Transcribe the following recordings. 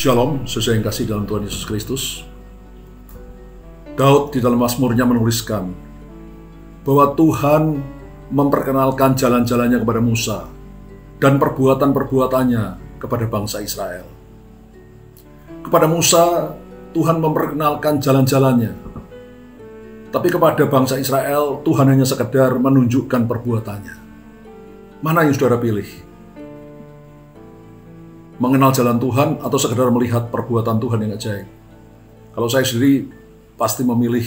Shalom, sesuai yang kasih dalam Tuhan Yesus Kristus. Daud di dalam Mazmurnya menuliskan bahwa Tuhan memperkenalkan jalan-jalannya kepada Musa dan perbuatan-perbuatannya kepada bangsa Israel. Kepada Musa, Tuhan memperkenalkan jalan-jalannya. Tapi kepada bangsa Israel, Tuhan hanya sekedar menunjukkan perbuatannya. Mana yang saudara pilih? Mengenal jalan Tuhan atau sekedar melihat perbuatan Tuhan yang ajaib? Kalau saya sendiri pasti memilih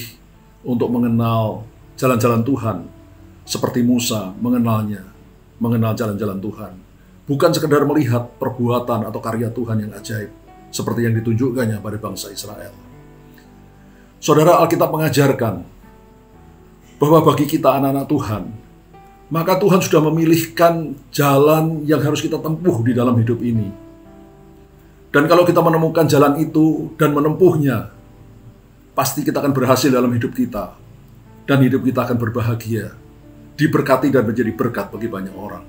untuk mengenal jalan-jalan Tuhan seperti Musa mengenal jalan-jalan Tuhan. Bukan sekedar melihat perbuatan atau karya Tuhan yang ajaib seperti yang ditunjukkannya pada bangsa Israel. Saudara, Alkitab mengajarkan bahwa bagi kita anak-anak Tuhan, maka Tuhan sudah memilihkan jalan yang harus kita tempuh di dalam hidup ini. Dan kalau kita menemukan jalan itu dan menempuhnya, pasti kita akan berhasil dalam hidup kita. Dan hidup kita akan berbahagia, diberkati dan menjadi berkat bagi banyak orang.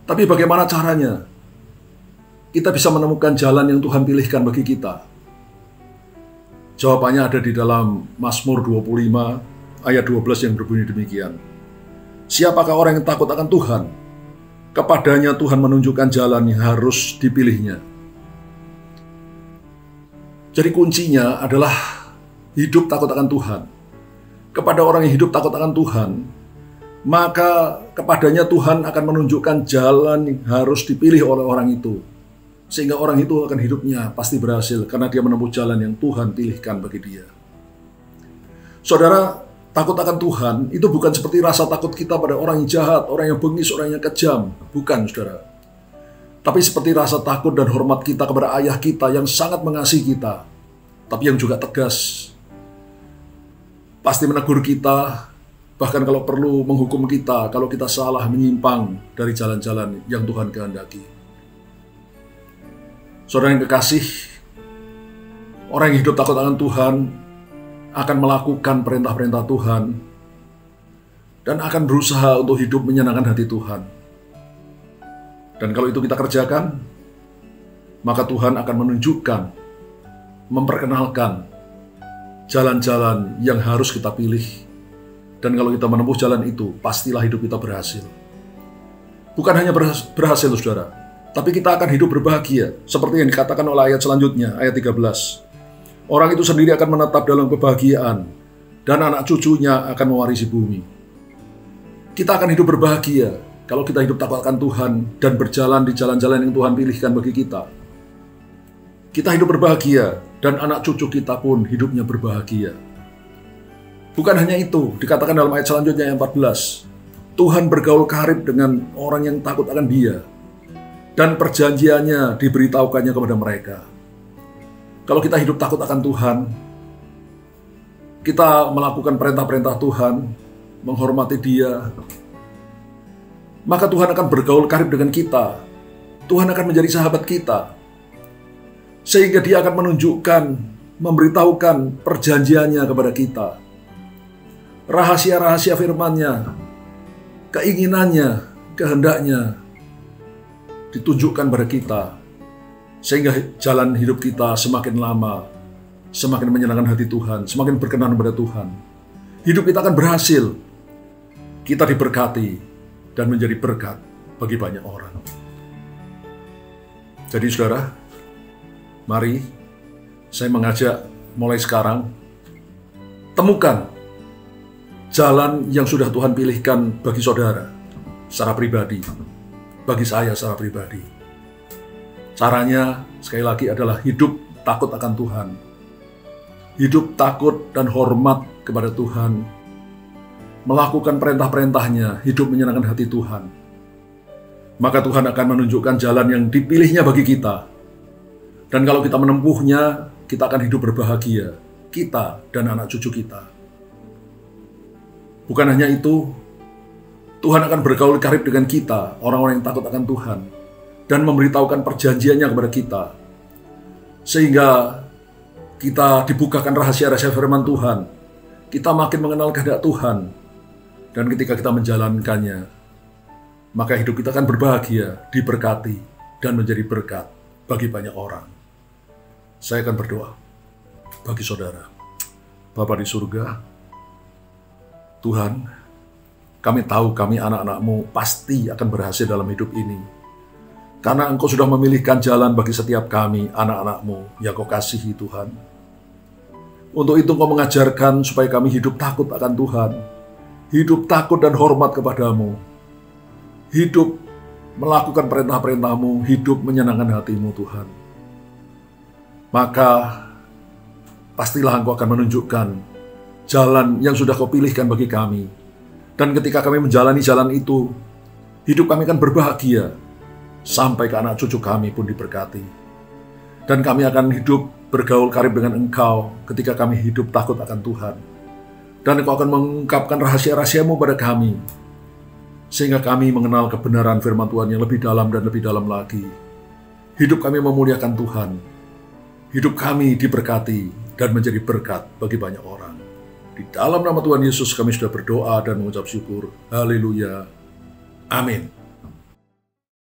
Tapi bagaimana caranya kita bisa menemukan jalan yang Tuhan pilihkan bagi kita? Jawabannya ada di dalam Mazmur 25 ayat 12 yang berbunyi demikian. Siapakah orang yang takut akan Tuhan? Kepadanya Tuhan menunjukkan jalan yang harus dipilihnya. Jadi kuncinya adalah hidup takut akan Tuhan. Kepada orang yang hidup takut akan Tuhan, maka kepadanya Tuhan akan menunjukkan jalan yang harus dipilih oleh orang itu. Sehingga orang itu akan hidupnya pasti berhasil karena dia menempuh jalan yang Tuhan pilihkan bagi dia. Saudara, takut akan Tuhan itu bukan seperti rasa takut kita pada orang yang jahat, orang yang bengis, orang yang kejam. Bukan, saudara. Tapi seperti rasa takut dan hormat kita kepada ayah kita yang sangat mengasihi kita, tapi yang juga tegas. Pasti menegur kita, bahkan kalau perlu menghukum kita kalau kita salah menyimpang dari jalan-jalan yang Tuhan kehendaki. Saudara yang kekasih, orang yang hidup takut akan Tuhan akan melakukan perintah-perintah Tuhan dan akan berusaha untuk hidup menyenangkan hati Tuhan. Dan kalau itu kita kerjakan, maka Tuhan akan menunjukkan, memperkenalkan jalan-jalan yang harus kita pilih. Dan kalau kita menempuh jalan itu, pastilah hidup kita berhasil. Bukan hanya berhasil, saudara, tapi kita akan hidup berbahagia. Seperti yang dikatakan oleh ayat selanjutnya, ayat 13. Orang itu sendiri akan menetap dalam kebahagiaan, dan anak cucunya akan mewarisi bumi. Kita akan hidup berbahagia kalau kita hidup takut akan Tuhan dan berjalan di jalan-jalan yang Tuhan pilihkan bagi kita. Kita hidup berbahagia dan anak cucu kita pun hidupnya berbahagia. Bukan hanya itu, dikatakan dalam ayat selanjutnya yang 14. Tuhan bergaul karib dengan orang yang takut akan Dia dan perjanjiannya diberitahukannya kepada mereka. Kalau kita hidup takut akan Tuhan, kita melakukan perintah-perintah Tuhan, menghormati Dia, maka Tuhan akan bergaul karib dengan kita. Tuhan akan menjadi sahabat kita. Sehingga Dia akan menunjukkan, memberitahukan perjanjiannya kepada kita. Rahasia-rahasia firman-Nya, keinginannya, kehendaknya ditunjukkan pada kita. Sehingga jalan hidup kita semakin lama, semakin menyenangkan hati Tuhan, semakin berkenan kepada Tuhan. Hidup kita akan berhasil. Kita diberkati dan menjadi berkat bagi banyak orang. Jadi saudara, mari saya mengajak mulai sekarang, temukan jalan yang sudah Tuhan pilihkan bagi saudara secara pribadi, bagi saya secara pribadi. Caranya sekali lagi adalah hidup takut akan Tuhan, hidup takut dan hormat kepada Tuhan, melakukan perintah-perintahnya, hidup menyenangkan hati Tuhan. Maka Tuhan akan menunjukkan jalan yang dipilihnya bagi kita. Dan kalau kita menempuhnya, kita akan hidup berbahagia, kita dan anak cucu kita. Bukan hanya itu, Tuhan akan bergaul karib dengan kita, orang-orang yang takut akan Tuhan, dan memberitahukan perjanjiannya kepada kita. Sehingga kita dibukakan rahasia-rahasia firman Tuhan, kita makin mengenal kehendak Tuhan. Dan ketika kita menjalankannya, maka hidup kita akan berbahagia, diberkati, dan menjadi berkat bagi banyak orang. Saya akan berdoa bagi saudara. Bapa di surga, Tuhan, kami tahu kami anak-anak-Mu pasti akan berhasil dalam hidup ini. Karena Engkau sudah memilihkan jalan bagi setiap kami, anak-anak-Mu yang Kau kasihi Tuhan. Untuk itu Engkau mengajarkan supaya kami hidup takut akan Tuhan. Hidup takut dan hormat kepadamu. Hidup melakukan perintah-perintah-Mu, hidup menyenangkan hati-Mu Tuhan. Maka pastilah Engkau akan menunjukkan jalan yang sudah Kau pilihkan bagi kami. Dan ketika kami menjalani jalan itu, hidup kami akan berbahagia, sampai ke anak cucu kami pun diberkati. Dan kami akan hidup bergaul karib dengan Engkau ketika kami hidup takut akan Tuhan. Dan Engkau akan mengungkapkan rahasia-rahasia-Mu pada kami, sehingga kami mengenal kebenaran firman Tuhan yang lebih dalam dan lebih dalam lagi. Hidup kami memuliakan Tuhan. Hidup kami diberkati dan menjadi berkat bagi banyak orang. Di dalam nama Tuhan Yesus kami sudah berdoa dan mengucap syukur. Haleluya. Amin.